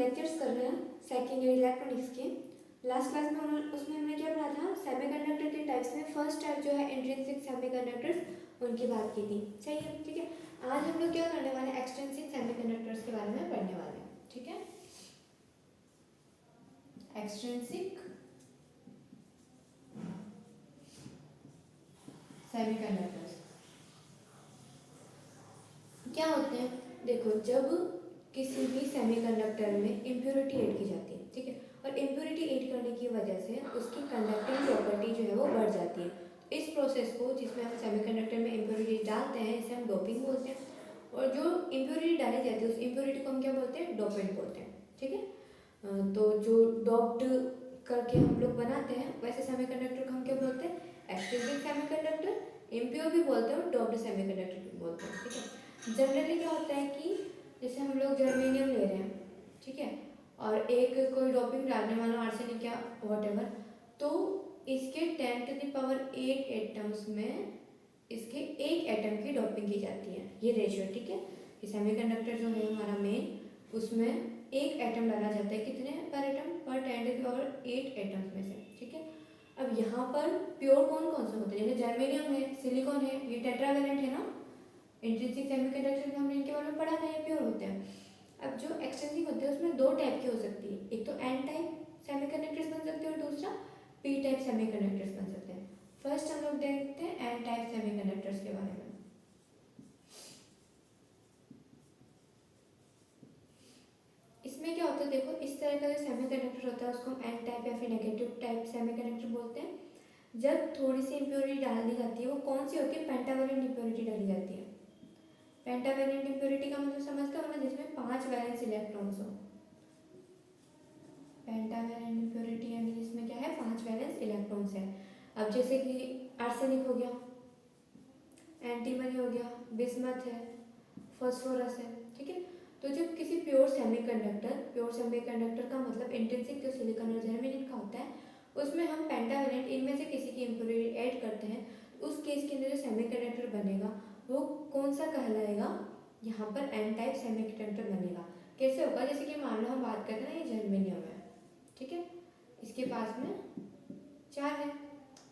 Lectures कर रहे हैं सेकेंड ईयर इलेक्ट्रॉनिक्स के। लास्ट क्लास में उसमें हमने क्या पढ़ा था, सेमीकंडक्टर के टाइप्स में फर्स्ट टाइप जो है इंट्रिंसिक सेमीकंडक्टर्स, उनकी बात की थी। सही है, ठीक है। आज हम लोग क्या करने वाले हैं, एक्सट्रिंसिक सेमीकंडक्टर्स के बारे में पढ़ने वाले हैं, ठीक है। एक्सट्रिंसिक सेमीकंडक्टर्स क्या होते हैं? देखो, जब किसी भी सेमीकंडक्टर में इम्प्योरिटी ऐड की जाती है, ठीक है, और इम्प्योरिटी ऐड करने की वजह से उसकी कंडक्टिंग प्रॉपर्टी जो है वो बढ़ जाती है। इस प्रोसेस को, जिसमें हम सेमीकंडक्टर में इम्प्योरिटी डालते हैं, इसे हम डोपिंग बोलते हैं। और जो इम्प्योरिटी डाली जाती है उस इम्प्योरिटी को हम क्या बोलते हैं, डोपेंट बोलते हैं, ठीक है। तो जो डोप्ड करके हम लोग बनाते हैं वैसे सेमीकंडक्टर को हम क्या बोलते हैं, एक्सट्रिंसिक सेमीकंडक्टर, इम्प्योर भी बोलते हैं और डोप्ड सेमीकंडक्टर भी बोलते हैं, ठीक है। जनरली क्या होता है कि जैसे हम लोग जर्मेनियम ले रहे हैं, ठीक है, और एक कोई डोपिंग डालने वाला आर्सेनिक या व्हाटएवर, तो इसके 10⁸ एटम्स में इसके एक एटम की डोपिंग की जाती है, ये रेशियो, ठीक है। ये सेमीकंडक्टर जो है हमारा मेन, उसमें एक एटम डाला जाता है, कितने पर एटम, पर 10⁸ एटम्स में से, ठीक है। अब यहाँ पर प्योर कौन कौन से होते हैं, जैसे जर्मेनियम है, सिलिकॉन है, ये टेट्रावेलेंट है ना। इंट्रिंसिक सेमीकंडक्टर में हमने इनके बारे में पढ़ा था, ये प्योर होते हैं। अब जो एक्सट्रिंसिक होते हैं उसमें दो टाइप की हो सकती है, एक तो एन टाइप सेमीकंडक्टर्स बन सकते हैं और दूसरा पी टाइप सेमीकंडक्टर्स बन सकते हैं। फर्स्ट हम लोग देखते हैं एन टाइप सेमीकंडक्टर्स के बारे में। इसमें क्या होता है, देखो, इस तरह का जो सेमीकंडक्टर होता है उसको हम एन टाइप या फिर नेगेटिव टाइप सेमीकंडक्टर बोलते हैं। जब थोड़ी सी इंप्योरिटी डाल दी जाती है, वो कौन सी होती है, पेंटावेलेंट इंप्योरिटी डाली जाती है। पेंटावेलेंट इंप्योरिटी का मतलब समझते हो ना, जिसमें 5 वैलेंस इलेक्ट्रॉन्स हो। पेंटावेलेंट इंप्योरिटी यानी जिसमें क्या है, 5 वैलेंस इलेक्ट्रॉन्स है। अब जैसे कि आर्सेनिक हो गया, एंटीमनी हो गया, बिस्मथ है, फास्फोरस है, ठीक है। तो जब किसी प्योर सेमीकंडक्टर का मतलब इंट्रिंसिक जो सिलिकॉन और जर्मेनियम का होता है, उसमें हम पेंटावेलेंट इनमें से किसी की इंप्योरिटी ऐड करते हैं, तो उस केस के अंदर जो सेमीकंडक्टर बनेगा वो कौन सा कहलाएगा, यहाँ पर एन टाइप सेमीकंडक्टर बनेगा। कैसे होगा, जैसे कि मान लो हम बात करते हैं ना, ये जर्मेनियम है, ठीक है, इसके पास में 4 है,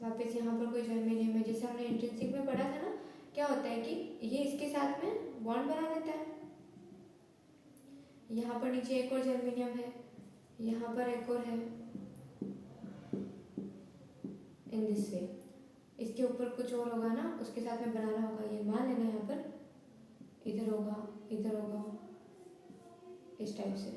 वापस यहाँ पर कोई जर्मेनियम है, जैसे हमने इंट्रिंसिक में पढ़ा था ना, क्या होता है कि ये इसके साथ में बॉन्ड बना लेता है। यहाँ पर नीचे एक और जर्मेनियम है, यहाँ पर एक और है, इन दिस वे। इसके ऊपर कुछ और होगा ना, उसके साथ में बनाना होगा, ये मान लेना, यहाँ पर इधर होगा, इधर होगा, इस टाइप से।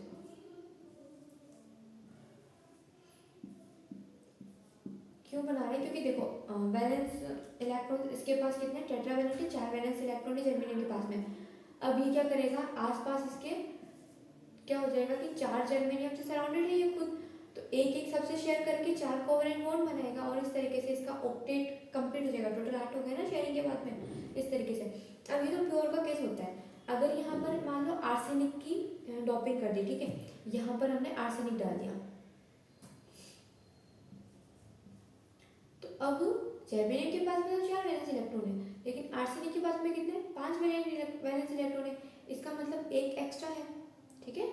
क्यों बना रहे हैं, क्योंकि देखो वैलेंस इलेक्ट्रॉन इसके पास कितने, टेट्रावेलेंट के 4 वैलेंस इलेक्ट्रॉन है जर्मेनियम के पास में। अब ये क्या करेगा, आसपास इसके क्या हो जाएगा कि 4 जर्मेनियम से सराउंडेड है ये खुद, तो एक एक सबसे शेयर करके 4 कोवेलेंट बॉन्ड बनाएगा और इस तरीके से इसका ऑक्टेट कंप्लीट हो जाएगा। टोटल 8 हो गए ना शेयरिंग के बाद में, इस तरीके से। अब ये तो प्योर का केस होता है। अगर यहाँ पर मान लो आर्सेनिक की डोपिंग कर दी, ठीक है, यहाँ पर हमने आर्सेनिक डाल दिया, तो अब जर्मेनियम के पास में तो 4 वैलेंस इलेक्ट्रॉन है, लेकिन आर्सेनिक के पास में कितने, 5 वैलेंस इलेक्ट्रॉन है। इसका मतलब एक एक्स्ट्रा है, ठीक है।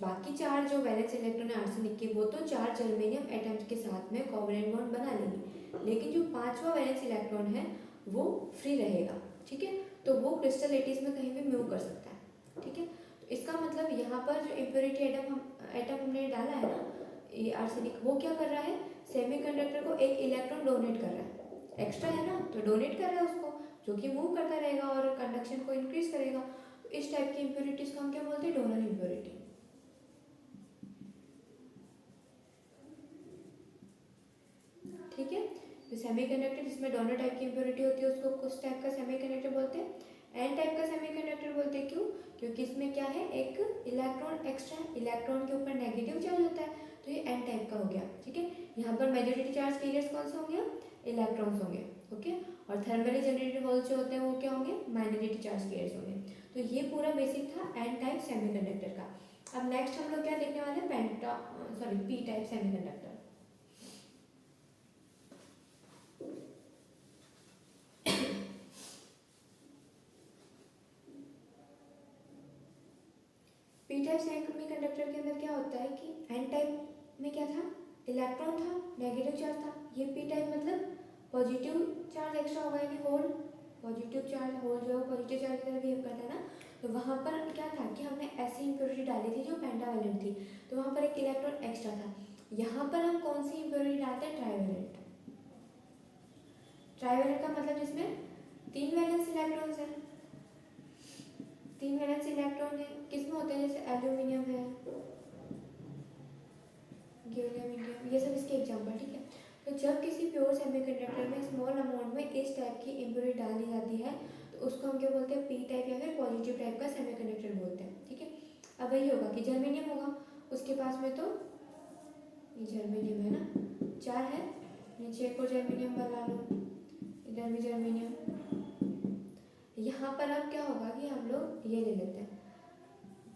बाकी 4 जो वैलेंस इलेक्ट्रॉन है आर्सेनिक के, वो तो 4 जर्मेनियम एटम्स के साथ में कोवेलेंट बॉन्ड बना लेंगे, लेकिन जो 5वां वैलेंस इलेक्ट्रॉन है वो फ्री रहेगा, ठीक है। तो वो क्रिस्टल लैटिस में कहीं भी मूव कर सकता है, ठीक है। तो इसका मतलब यहाँ पर जो इम्प्योरिटी एटम हमने डाला है ना, ये आर्सेनिक, वो क्या कर रहा है, सेमीकंडक्टर को एक इलेक्ट्रॉन डोनेट कर रहा है। एक्स्ट्रा है ना, तो डोनेट कर रहा है उसको, जो कि मूव करता रहेगा और कंडक्शन को इंक्रीज करेगा। तो इस टाइप की इम्प्योरिटीज को हम क्या बोलते हैं, डोनर इम्प्योरिटी, ठीक है। तो सेमीकंडक्टर जिसमें डोनर टाइप की इम्प्योरिटी होती है उसको कुछ टाइप का सेमीकंडक्टर बोलते हैं। एन टाइप का सेमीकंडक्टर बोलते हैं, क्यों, क्योंकि इसमें क्या है, एक इलेक्ट्रॉन एक्स्ट्रा, इलेक्ट्रॉन के ऊपर नेगेटिव चार्ज होता है, तो ये एन टाइप का हो गया, ठीक है। यहाँ पर मेजॉरिटी चार्ज कैरियर्स कौन से होंगे, इलेक्ट्रॉन्स होंगे, ओके। और थर्मली जनरेटेड होल्स जो होते हैं वो क्या होंगे, माइनॉरिटी चार्ज कैरियर्स होंगे। तो ये पूरा बेसिक था एन टाइप सेमीकंडक्टर का। अब नेक्स्ट हम लोग क्या देखने वाले हैं, P type semiconductor. P type semiconductor के अंदर क्या होता है कि एन टाइप में क्या था, इलेक्ट्रॉन था, नेगेटिव चार्ज था। ये पी टाइप मतलब पॉजिटिव चार्ज एक्स्ट्रा होगा, यानी होल, पॉजिटिव चार्ज होल जो है पॉजिटिव चार्ज की तरह बिहेव करता है ना। तो वहाँ पर क्या था कि हमने ऐसी इम्प्योरिटी डाली थी जो पेंटावैलेंट थी, तो वहाँ पर एक इलेक्ट्रॉन एक्स्ट्रा था। यहाँ पर हम कौन सी इम्प्योरिटी डालते हैं, ट्राइवेलेंट। ट्राइवेलेंट का मतलब जिसमें 3 वैलेंस इलेक्ट्रॉन्स हैं, 3 वैलेंस इलेक्ट्रॉन है, किसमें होते हैं, जैसे एल्यूमिनियम है, गैलियम, इंडियम, ये सब इसके एग्जाम्पल, ठीक है। तो जब किसी प्योर सेमीकंडक्टर में स्मॉल अमाउंट में इस टाइप की इम्प्योरिटी डाल दी जाती है तो उसको हम क्या बोलते हैं, पी टाइप या फिर पॉजिटिव टाइप का सेमीकंडक्टर बोलते हैं, ठीक है। अब वही होगा कि जर्मेनियम होगा, उसके पास में तो ये जर्मेनियम है ना, 4 है, नीचे एक और जर्मेनियम बना लो, इधर भी जर्मेनियम। यहाँ पर अब क्या होगा कि हम लोग ये ले लेते हैं,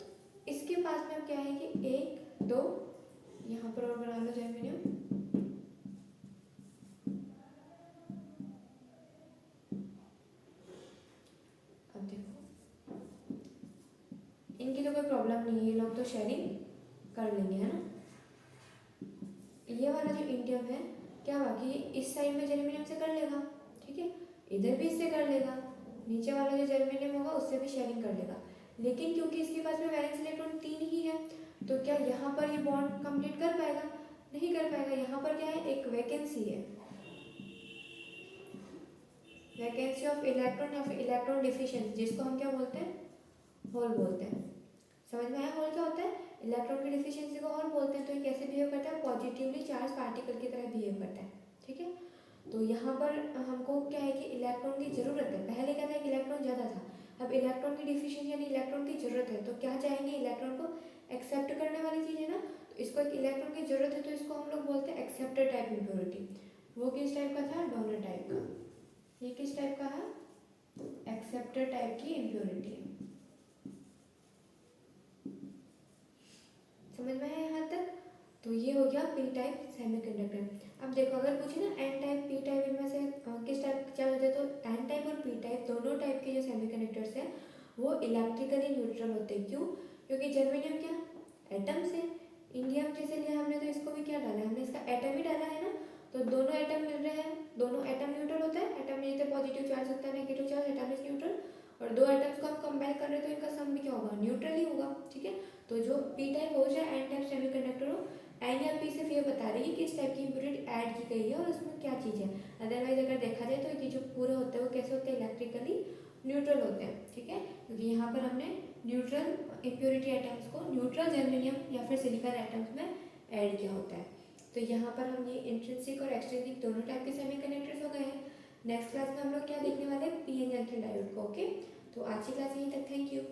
तो इसके पास में अब क्या है कि 1 2, यहाँ पर और बना लो जर्मेनियम, अब देखो इनकी तो कोई प्रॉब्लम नहीं है, ये लोग तो शेयरिंग कर लेंगे, है ना। ये वाला जो इंडियम है क्या हुआ कि इस साइड में जर्मेनियम से कर लेगा, ठीक है, इधर भी इससे कर लेगा, नीचे वाला जो जर्मेनियम होगा उससे भी शेयरिंग कर लेगा। लेकिन क्योंकि इसके पास में वैलेंस इलेक्ट्रॉन 3 ही है, तो क्या यहाँ पर ये बॉन्ड कंप्लीट कर पाएगा, नहीं कर पाएगा। यहाँ पर क्या है, एक वैकेंसी है, वैकेंसी ऑफ इलेक्ट्रॉन या फिर इलेक्ट्रॉन डिफिशिएंसी, जिसको हम क्या बोलते हैं, होल बोलते हैं। समझ में आया होल क्या होता है, इलेक्ट्रॉन की डिफिशिएंसी को होल बोलते हैं। तो ये कैसे बिहेव करता है, पॉजिटिवली चार्ज पार्टिकल की तरह बिहेव करता है, ठीक है। तो यहाँ पर हमको क्या है कि इलेक्ट्रॉन की ज़रूरत है, पहले क्या था कि इलेक्ट्रॉन ज़्यादा था, अब इलेक्ट्रॉन की डिफिशिएंसी यानी इलेक्ट्रॉन की ज़रूरत है, तो क्या चाहेंगे, इलेक्ट्रॉन को एक्सेप्ट करने वाली चीज़ है ना, तो इसको एक इलेक्ट्रॉन की ज़रूरत है, तो इसको हम लोग बोलते हैं एक्सेप्टर टाइप इम्प्योरिटी। वो किस टाइप का था, डोनर टाइप का। ये किस टाइप का है, एक्सेप्टर टाइप की इम्प्योरिटी है। समझ में है यहाँ तक। तो ये हो गया पी टाइप सेमीकंडक्टर। अब देखो अगर पूछे ना एन टाइप पी टाइप, इनमें से किस टाइप क्या होता है, तो एन टाइप और पी टाइप दोनों टाइप के जो सेमीकंडक्टर्स हैं वो इलेक्ट्रिकली न्यूट्रल होते हैं। क्यों, क्योंकि जर्मेनियम क्या एटम्स है, इंडियम जैसे लिया हमने तो इसको भी क्या डाला है, हमने इसका एटम ही डाला है ना, तो दोनों एटम मिल रहे हैं, दोनों एटम न्यूट्रल होता है। एटम में जितने पॉजिटिव चार्ज होता है, negative charge, atom is neutral, और दो एटम्स को हम कंबाइन कर रहे हैं तो इनका सम भी क्या होगा, न्यूट्रल ही होगा, ठीक है। तो जो पी टाइप हो चाहे एन टाइप सेमीकंडक्टर हो, एन या पी सिर्फ ये बता रही है कि इस टाइप की इम्प्योरिटी ऐड की गई है और उसमें क्या चीज़ है। अदरवाइज अगर देखा जाए तो ये जो पूरे होते हैं वो कैसे होते हैं, इलेक्ट्रिकली न्यूट्रल होते हैं, ठीक है। क्योंकि यहाँ पर हमने न्यूट्रल इम्प्योरिटी एटम्स को न्यूट्रल जर्मेनियम या फिर सिलिकॉन एटम्स में ऐड किया होता है। तो यहाँ पर हम ये इंट्रिंसिक और एक्सट्रिंसिक दोनों टाइप के सेमीकंडक्टर्स हो गए हैं। नेक्स्ट क्लास में हम लोग क्या देखने वाले हैं, पी एन जंक्शन डायोड को, ओके। तो आज की क्लास यहीं तक, थैंक यू।